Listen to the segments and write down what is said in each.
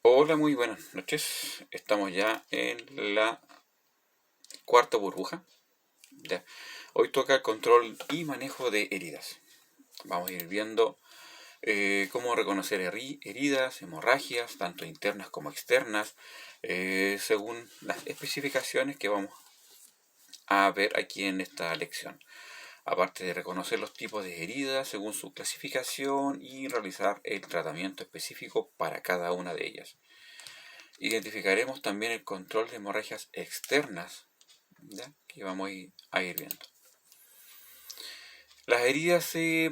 Hola, muy buenas noches. Estamos ya en la cuarta burbuja. Ya. Hoy toca control y manejo de heridas. Vamos a ir viendo cómo reconocer heridas, hemorragias, tanto internas como externas, según las especificaciones que vamos a ver aquí en esta lección. Aparte de reconocer los tipos de heridas según su clasificación y realizar el tratamiento específico para cada una de ellas. Identificaremos también el control de hemorragias externas, ¿ya? Que vamos a ir viendo. Las heridas se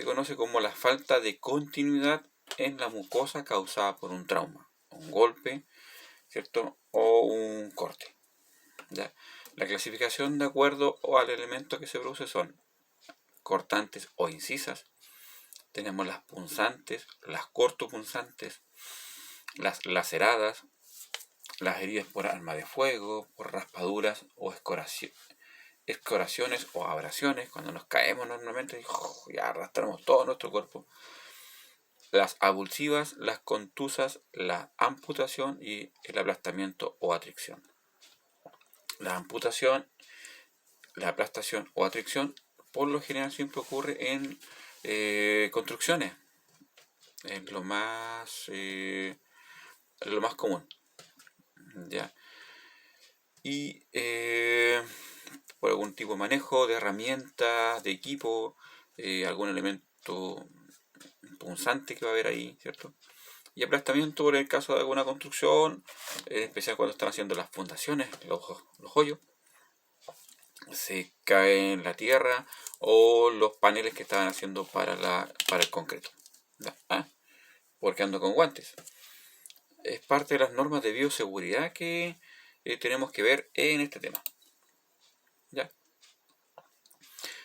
conoce como la falta de continuidad en la mucosa causada por un trauma, un golpe, ¿cierto? O un corte. ¿Ya? La clasificación de acuerdo al elemento que se produce son cortantes o incisas. Tenemos las punzantes, las cortopunzantes, las laceradas, las heridas por arma de fuego, por raspaduras o escoraciones o abrasiones, cuando nos caemos normalmente ya arrastramos todo nuestro cuerpo. Las abulsivas, las contusas, la amputación y el aplastamiento o atricción. La amputación, la aplastación o atricción por lo general siempre ocurre en construcciones, es lo más común. ¿Ya? Y por algún tipo de manejo, de herramientas, de equipo, algún elemento punzante que va a haber ahí, ¿cierto? Y aplastamiento por el caso de alguna construcción, en especial cuando están haciendo las fundaciones, los hoyos, se cae en la tierra o los paneles que estaban haciendo para el concreto. ¿Ah? Porque ando con guantes. Es parte de las normas de bioseguridad que tenemos que ver en este tema. ¿Ya?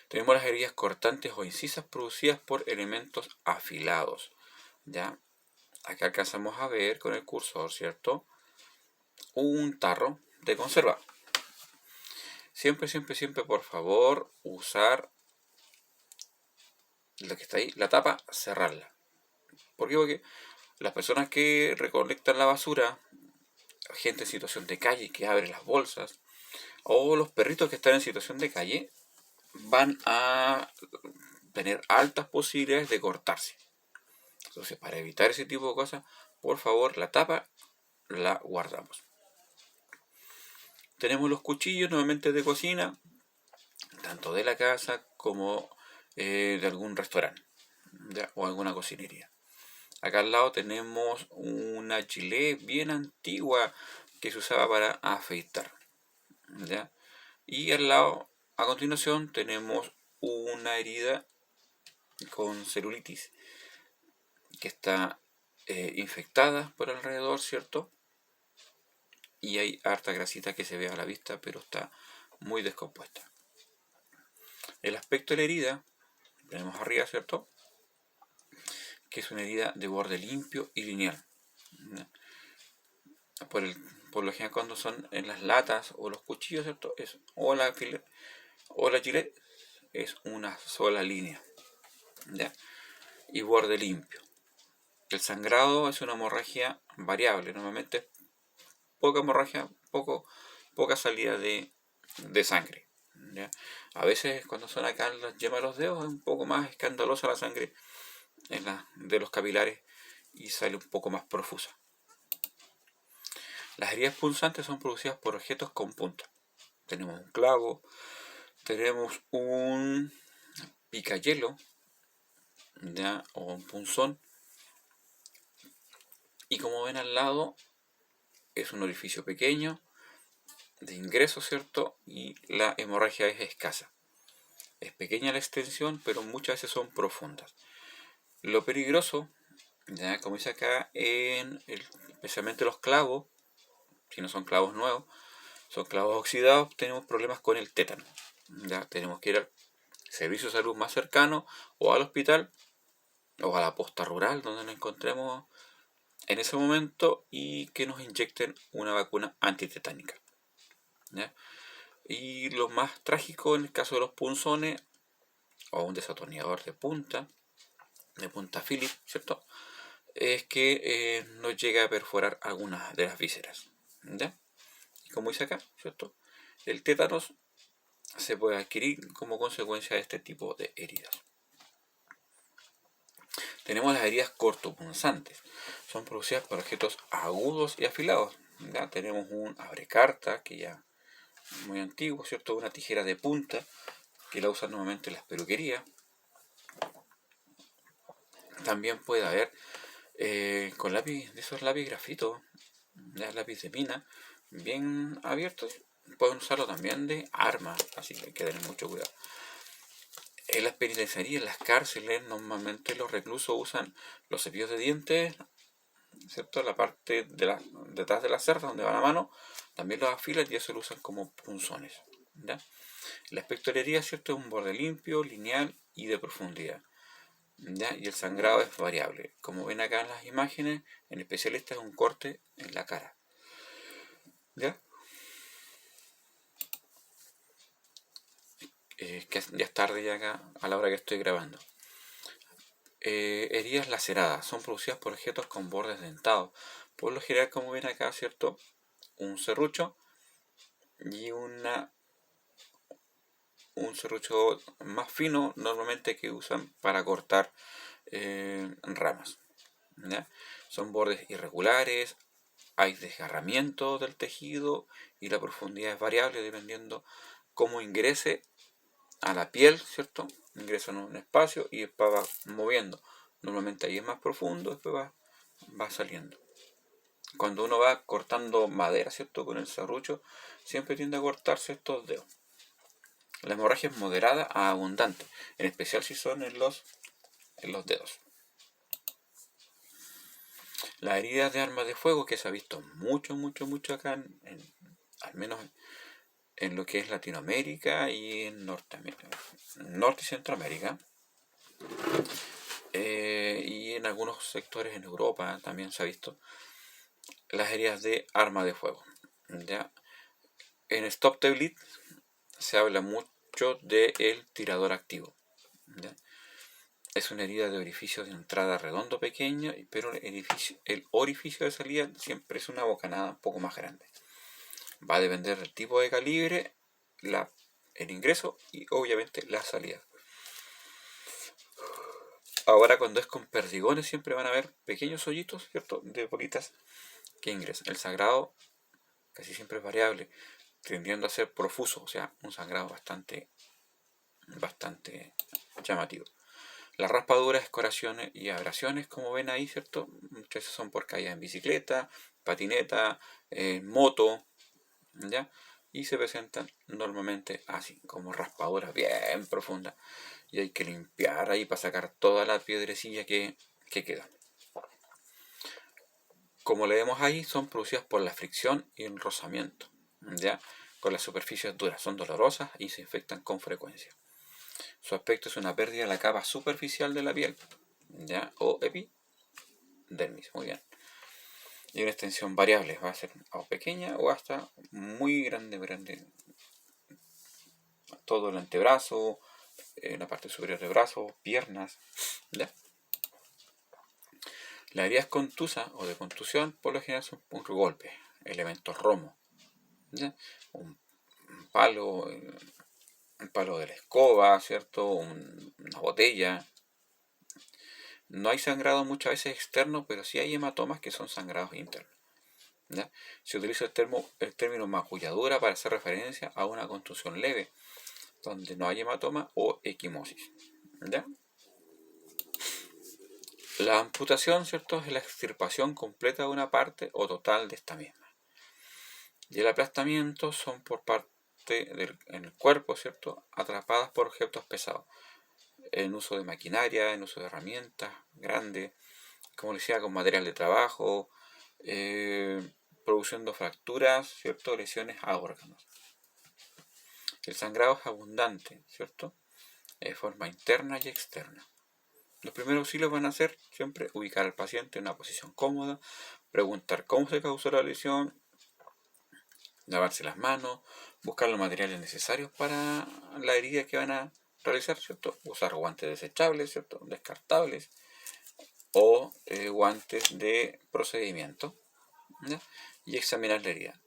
Tenemos las heridas cortantes o incisas producidas por elementos afilados. ¿Ya? Acá alcanzamos a ver con el cursor, ¿cierto? Un tarro de conserva. Siempre, siempre, siempre, por favor, usar lo que está ahí, la tapa, cerrarla. ¿Por qué? Porque las personas que recolectan la basura, gente en situación de calle que abre las bolsas, o los perritos que están en situación de calle, van a tener altas posibilidades de cortarse. Entonces, para evitar ese tipo de cosas, por favor, la tapa la guardamos. Tenemos los cuchillos nuevamente de cocina, tanto de la casa como de algún restaurante, ¿ya? O alguna cocinería. Acá al lado tenemos una gilet bien antigua que se usaba para afeitar, ¿ya? Y al lado, a continuación, tenemos una herida con celulitis que está infectada por alrededor, ¿cierto? Y hay harta grasita que se ve a la vista, pero está muy descompuesta. El aspecto de la herida, tenemos arriba, ¿cierto? Que es una herida de borde limpio y lineal. Por, el, por lo general cuando son en las latas o los cuchillos, ¿cierto? O la gilet es una sola línea, ¿ya? Y borde limpio. El sangrado es una hemorragia variable, normalmente poca hemorragia, poca salida de sangre, ¿ya? A veces cuando son acá en las yemas de los dedos es un poco más escandalosa la sangre de los capilares y sale un poco más profusa. Las heridas punzantes son producidas por objetos con punta. Tenemos un clavo, tenemos un picayelo, ¿ya? O un punzón, y como ven al lado es un orificio pequeño de ingreso, ¿cierto? Y la hemorragia es escasa. Es pequeña la extensión, pero muchas veces son profundas. Lo peligroso, ya como dice acá, especialmente los clavos, si no son clavos nuevos, son clavos oxidados, tenemos problemas con el tétano. Ya tenemos que ir al servicio de salud más cercano o al hospital o a la posta rural donde nos encontremos en ese momento y que nos inyecten una vacuna antitetánica. ¿Ya? Y lo más trágico en el caso de los punzones o un desatornillador de punta Phillips, ¿cierto? es que no llega a perforar algunas de las vísceras. ¿Ya? Y como dice acá, ¿cierto? El tétanos se puede adquirir como consecuencia de este tipo de heridas. Tenemos las heridas cortopunzantes. Son producidas por objetos agudos y afilados. ¿Ya? Tenemos un abrecarta, que ya muy antiguo, ¿cierto? Una tijera de punta, que la usan normalmente en las peluquerías. También puede haber con lápiz, de esos lápiz grafito, lápiz de mina, bien abiertos. Pueden usarlo también de arma, así que hay que tener mucho cuidado. En las penitenciarías, en las cárceles, normalmente los reclusos usan los cepillos de dientes, ¿cierto? La parte detrás de la cerda, donde va la mano, también los afilan y eso lo usan como punzones. ¿Ya? El aspecto de la herida, ¿cierto? Es un borde limpio, lineal y de profundidad. ¿Ya? Y el sangrado es variable. Como ven acá en las imágenes, en especial este es un corte en la cara. ¿Ya? Que ya es tarde ya acá a la hora que estoy grabando. Heridas laceradas son producidas por objetos con bordes dentados. Por lo general, como ven acá, ¿cierto? Un serrucho y un serrucho más fino normalmente que usan para cortar ramas. ¿Ya? Son bordes irregulares, hay desgarramiento del tejido y la profundidad es variable dependiendo cómo ingrese a la piel, ¿cierto? Ingresa en un espacio y después va moviendo. Normalmente ahí es más profundo, después va saliendo. Cuando uno va cortando madera, ¿cierto? Con el serrucho, siempre tiende a cortarse estos dedos. La hemorragia es moderada a abundante, en especial si son en los dedos. Las heridas de armas de fuego, que se ha visto mucho acá, al menos en lo que es Latinoamérica y en Norte y Centroamérica, y en algunos sectores en Europa también se ha visto las heridas de arma de fuego. ¿Ya? En Stop the Bleed se habla mucho del tirador activo. ¿Ya? Es una herida de orificio de entrada redondo pequeño, pero el orificio de salida siempre es una bocanada un poco más grande. Va a depender del tipo de calibre, el ingreso y obviamente la salida. Ahora cuando es con perdigones siempre van a haber pequeños hoyitos, ¿cierto? De bolitas que ingresan. El sangrado casi siempre es variable, tendiendo a ser profuso, o sea, un sangrado bastante llamativo. Las raspaduras, escoraciones y abrasiones, como ven ahí, ¿cierto? Muchas veces son por caídas en bicicleta, patineta, moto, ¿ya? Y se presentan normalmente así, como raspaduras bien profundas. Y hay que limpiar ahí para sacar toda la piedrecilla que queda. Como le vemos ahí, son producidas por la fricción y el rozamiento, ¿ya? Con las superficies duras, son dolorosas y se infectan con frecuencia. Su aspecto es una pérdida de la capa superficial de la piel, ¿ya? O epidermis, muy bien. Y una extensión variable, va a ser o pequeña o hasta muy grande, todo el antebrazo, la parte superior del brazo, piernas, ¿ya? Las heridas contusas o de contusión por lo general son un golpe, elementos romo, ¿ya? Un palo, un palo de la escoba, ¿cierto? Una botella. No hay sangrado muchas veces externo, pero sí hay hematomas que son sangrados internos. ¿Ya? Se utiliza el término magulladura para hacer referencia a una contusión leve, donde no hay hematoma o equimosis. ¿Ya? La amputación, ¿cierto? Es la extirpación completa de una parte o total de esta misma. Y el aplastamiento son por parte en el cuerpo, ¿cierto? Atrapadas por objetos pesados. En uso de maquinaria, en uso de herramientas grandes, como les decía, con material de trabajo, produciendo fracturas, ¿cierto? Lesiones a órganos. El sangrado es abundante, ¿cierto? De forma interna y externa. Los primeros auxilios van a ser siempre ubicar al paciente en una posición cómoda, preguntar cómo se causó la lesión, lavarse las manos, buscar los materiales necesarios para la herida que van a realizar, ¿cierto? Usar guantes desechables, ¿cierto? Descartables. o guantes de procedimiento, ¿ya? Y examinar la herida.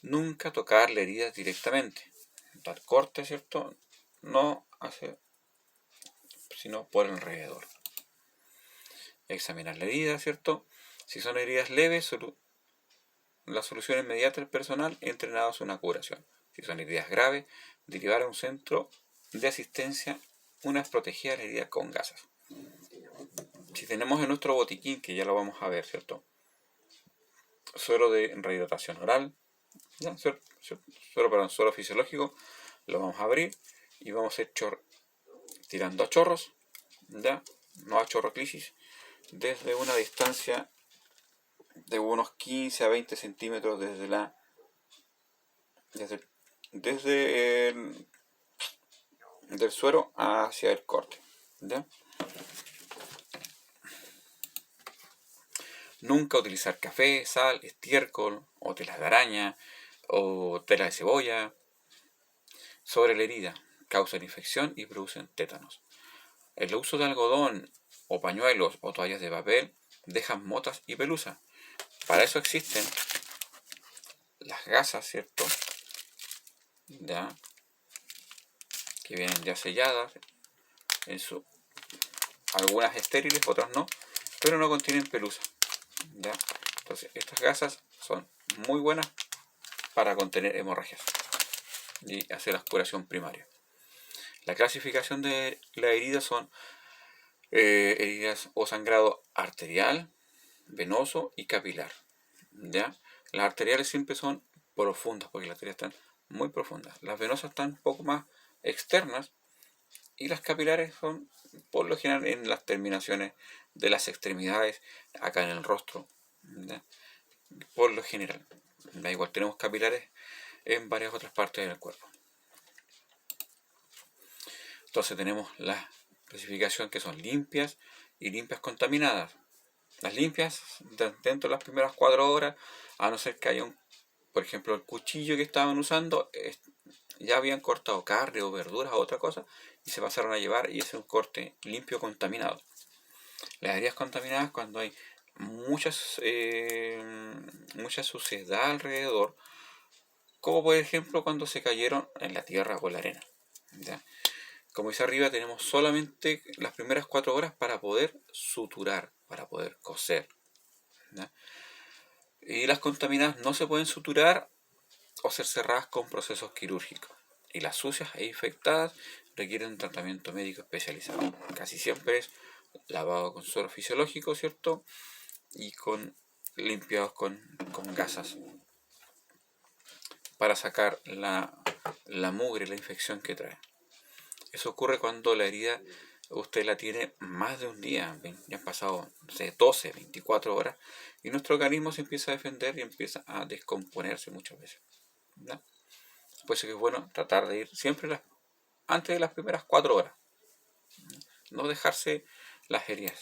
Nunca tocar la herida directamente. Dar corte, ¿cierto? No hace, sino por alrededor. Examinar la herida, ¿cierto? Si son heridas leves, la solución inmediata del personal entrenado es una curación. Si son heridas graves, derivar a un centro de asistencia una vez protegida la herida con gasas. Si tenemos en nuestro botiquín, que ya lo vamos a ver, ¿cierto? Suero de rehidratación oral, ¿ya? Suero fisiológico, lo vamos a abrir y vamos a ir tirando a chorros, ¿ya? No a chorroclisis, desde una distancia de unos 15 a 20 centímetros desde del suero hacia el corte, ¿ya? Nunca utilizar café, sal, estiércol o telas de araña o tela de cebolla sobre la herida. Causan infección y producen tétanos. El uso de algodón o pañuelos o toallas de papel dejan motas y pelusa. Para eso existen las gasas, ¿cierto? ¿Ya? Que vienen ya selladas, algunas estériles, otras no, pero no contienen pelusa, ¿ya? Entonces estas gasas son muy buenas para contener hemorragias y hacer la curación primaria. La clasificación de las heridas son heridas o sangrado arterial, venoso y capilar, ¿ya? Las arteriales siempre son profundas porque las arterias están muy profundas. Las venosas están un poco más externas y las capilares son por lo general en las terminaciones de las extremidades, acá en el rostro, ¿ya? Por lo general. Da igual, tenemos capilares en varias otras partes del cuerpo. Entonces tenemos la clasificación que son limpias y limpias contaminadas. Las limpias, dentro de las primeras 4 horas, a no ser que haya por ejemplo, el cuchillo que estaban usando, ya habían cortado carne o verduras o otra cosa, y se pasaron a llevar y ese es un corte limpio contaminado. Las heridas contaminadas cuando hay mucha suciedad alrededor, como por ejemplo cuando se cayeron en la tierra o en la arena, ¿ya? Como dice arriba, tenemos solamente las primeras 4 horas para poder suturar, para poder coser, ¿ya? Y las contaminadas no se pueden suturar o ser cerradas con procesos quirúrgicos. Y las sucias e infectadas requieren un tratamiento médico especializado. Casi siempre es lavado con suero fisiológico, ¿cierto? Y limpiados con gasas para sacar la mugre, la infección que trae. Eso ocurre cuando la herida usted la tiene más de un día, ya han pasado 12, 24 horas, y nuestro organismo se empieza a defender y empieza a descomponerse muchas veces, ¿ya? Por eso que es bueno tratar de ir siempre antes de las primeras 4 horas, no dejarse las heridas.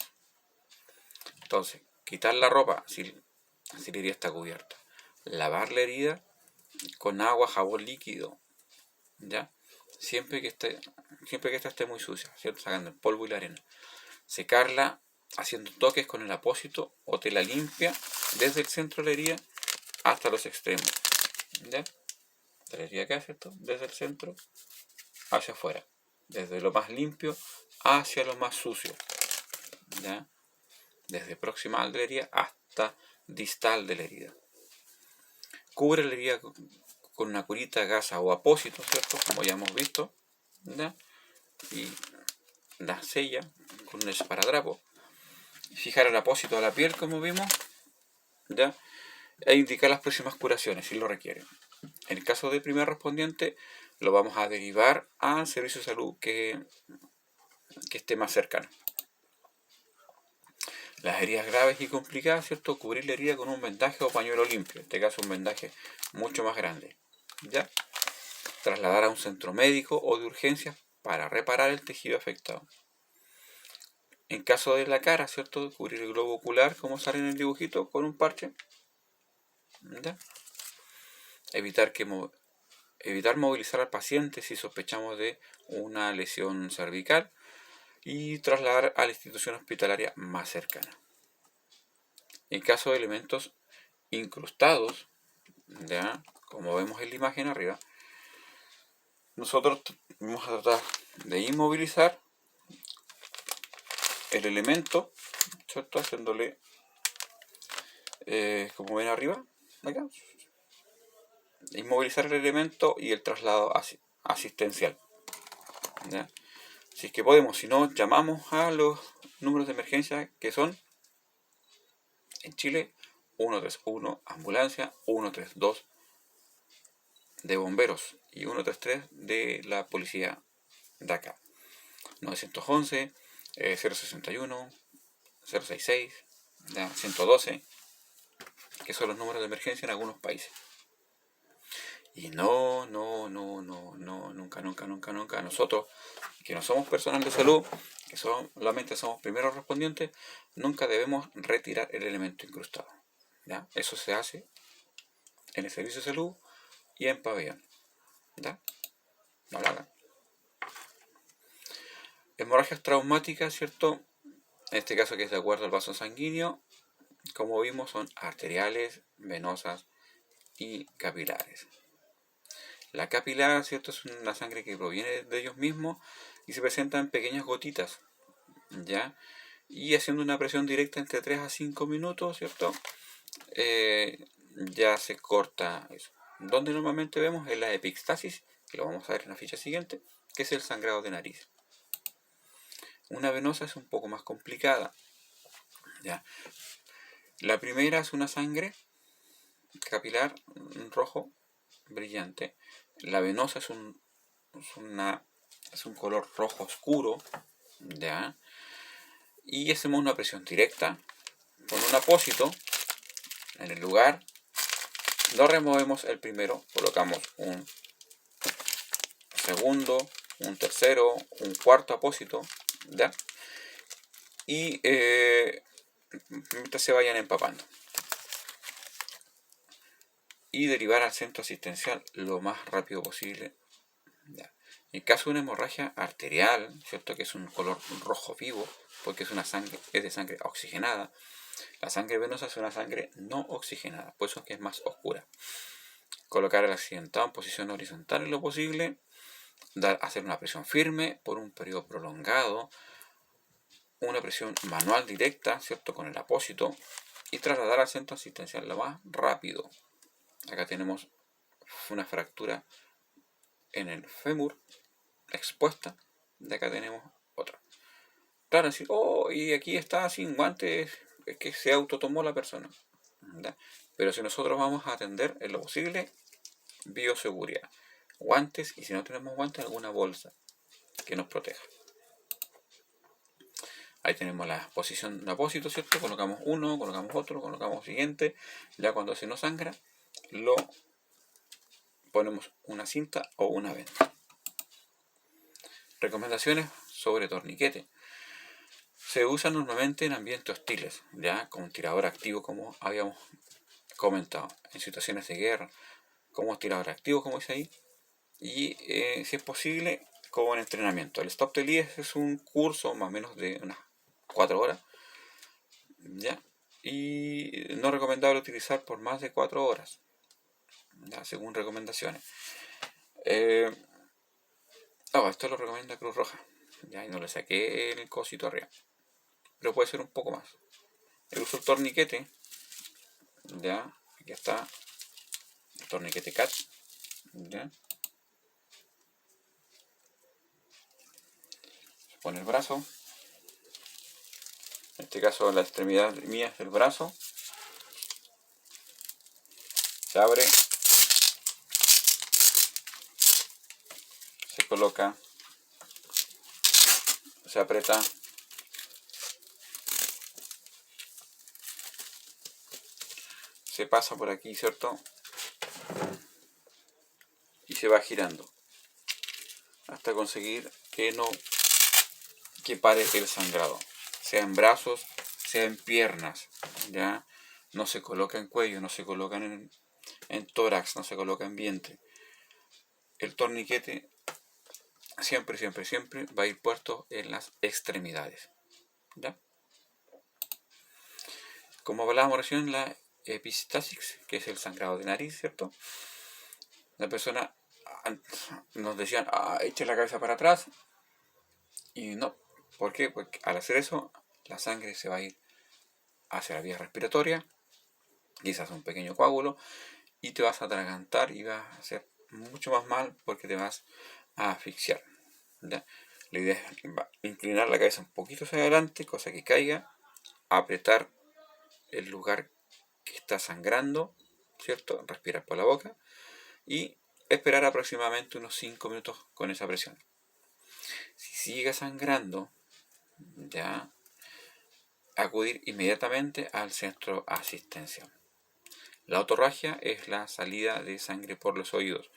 Entonces, quitar la ropa si la herida está cubierta, lavar la herida con agua, jabón líquido, ¿ya? Siempre que esta esté muy sucia, ¿cierto? Sacando el polvo y la arena. Secarla haciendo toques con el apósito o tela limpia desde el centro de la herida hasta los extremos, ¿ya? De la herida acá, ¿cierto? Desde el centro hacia afuera, desde lo más limpio hacia lo más sucio, ¿ya? Desde proximal de la herida hasta distal de la herida. Cubre la herida con una curita, gasa o apósito, ¿cierto? Como ya hemos visto, ¿ya? Y la sella con un esparadrapo. Fijar el apósito a la piel, como vimos, ¿ya? E indicar las próximas curaciones si lo requieren. En el caso del primer respondiente, lo vamos a derivar al servicio de salud que esté más cercano. Las heridas graves y complicadas, ¿cierto? Cubrir la herida con un vendaje o pañuelo limpio. En este caso, un vendaje mucho más grande, ¿ya? Trasladar a un centro médico o de urgencias para reparar el tejido afectado. En caso de la cara, ¿cierto? Cubrir el globo ocular, como sale en el dibujito, con un parche, ¿ya? Evitar movilizar al paciente si sospechamos de una lesión cervical y trasladar a la institución hospitalaria más cercana. En caso de elementos incrustados, ya como vemos en la imagen arriba, nosotros vamos a tratar de inmovilizar el elemento, ¿cierto? Haciéndole, como ven arriba, acá, inmovilizar el elemento y el traslado asistencial, ¿ya? Si es que podemos, si no, llamamos a los números de emergencia que son, en Chile, 131 ambulancia, 132 de bomberos y 133 de la policía de acá. 911, 061, 066, 112, que son los números de emergencia en algunos países. Y nunca, nosotros, que no somos personal de salud, que solamente somos primeros respondientes, nunca debemos retirar el elemento incrustado, ¿ya? Eso se hace en el servicio de salud y en pabellón, ¿ya? No lo hagan. Hemorragias traumáticas, ¿cierto? En este caso, que es de acuerdo al vaso sanguíneo, como vimos, son arteriales, venosas y capilares. La capilar, ¿cierto? Es una sangre que proviene de ellos mismos y se presenta en pequeñas gotitas, ¿ya? Y haciendo una presión directa entre 3 a 5 minutos, ¿cierto? Ya se corta eso. Donde normalmente vemos es la epistaxis, que lo vamos a ver en la ficha siguiente, que es el sangrado de nariz. Una venosa es un poco más complicada, ¿ya? La primera es una sangre capilar rojo brillante. La venosa es un color rojo oscuro, ¿ya? Y hacemos una presión directa con un apósito en el lugar. No removemos el primero, colocamos un segundo, un tercero, un cuarto apósito, ¿ya? Y mientras se vayan empapando. Y derivar al centro asistencial lo más rápido posible, ¿ya? En caso de una hemorragia arterial, ¿cierto? Que es un color rojo vivo, porque es de sangre oxigenada. La sangre venosa es una sangre no oxigenada, por eso es que es más oscura. Colocar al accidentado en posición horizontal en lo posible, hacer una presión firme por un periodo prolongado, una presión manual directa, ¿cierto? Con el apósito, y trasladar al centro asistencial lo más rápido. Acá tenemos una fractura en el fémur expuesta, de acá tenemos otra. Claro, decir, oh, y aquí está sin guantes, es que se autotomó la persona, ¿ya? Pero si nosotros vamos a atender en lo posible, bioseguridad, guantes, y si no tenemos guantes, alguna bolsa que nos proteja. Ahí tenemos la posición de apósito, ¿cierto? Colocamos uno, colocamos otro, colocamos siguiente. Ya cuando se nos sangra, lo ponemos una cinta o una venda. Recomendaciones sobre torniquete. Se usa normalmente en ambientes hostiles, ya con un tirador activo, como habíamos comentado, en situaciones de guerra, como tirador activo, como dice ahí, y si es posible, como en entrenamiento. El Stop the Lead es un curso más o menos de unas 4 horas, ¿ya? Y no recomendable utilizar por más de 4 horas, ¿ya? Según recomendaciones. Esto lo recomienda Cruz Roja, ya, y no le saqué el cosito arriba, pero puede ser un poco más. El uso del torniquete, ya, aquí está el torniquete CAT, ya. Se pone el brazo, en este caso la extremidad mía es el brazo, se abre, se coloca, se aprieta, se pasa por aquí, ¿cierto? Y se va girando hasta conseguir que pare el sangrado, sea en brazos, sea en piernas, ya. No se coloca en cuello, no se coloca en tórax, no se coloca en vientre. El torniquete siempre va a ir puesto en las extremidades. ¿Ya? Como hablábamos recién, la epistaxis, que es el sangrado de nariz, ¿cierto? La persona nos decían, eche la cabeza para atrás, y no. ¿Por qué? Porque al hacer eso, la sangre se va a ir hacia la vía respiratoria, quizás un pequeño coágulo, y te vas a atragantar y vas a hacer mucho más mal porque te vas a asfixiar. ¿Ya? La idea es inclinar la cabeza un poquito hacia adelante, cosa que caiga, apretar el lugar que está sangrando, ¿cierto? Respirar por la boca y esperar aproximadamente unos 5 minutos con esa presión. Si sigue sangrando, ya acudir inmediatamente al centro asistencial. La otorragia es la salida de sangre por los oídos.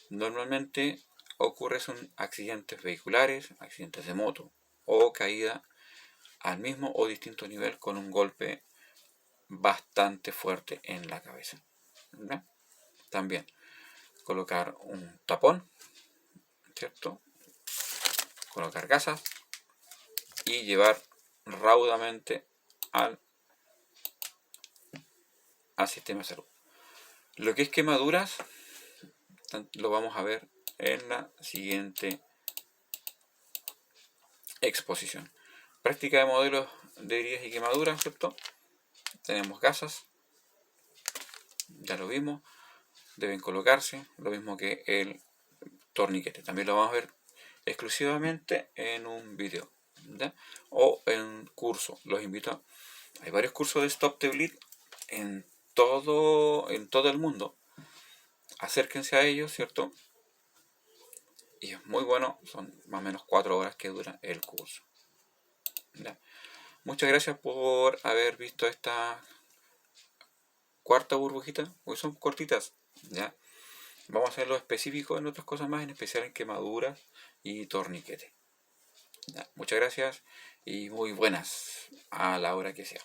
Normalmente ocurre en accidentes vehiculares, accidentes de moto o caída al mismo o distinto nivel con un golpe bastante fuerte en la cabeza. ¿Verdad? También colocar un tapón, ¿cierto? Colocar gasas y llevar raudamente al sistema de salud. Lo que es quemaduras lo vamos a ver en la siguiente exposición. Práctica de modelos de heridas y quemaduras, ¿cierto? Tenemos gasas, ya lo vimos, deben colocarse, lo mismo que el torniquete. También lo vamos a ver exclusivamente en un video, ¿ya? O en un curso. Los invito. Hay varios cursos de Stop the Bleed en todo el mundo. Acérquense a ellos, ¿cierto? Y es muy bueno, son más o menos 4 horas que dura el curso. ¿Ya? Muchas gracias por haber visto esta cuarta burbujita, porque son cortitas. ¿Ya? Vamos a hacerlo específico en otras cosas más, en especial en quemaduras y torniquete. ¿Ya? Muchas gracias y muy buenas a la hora que sea.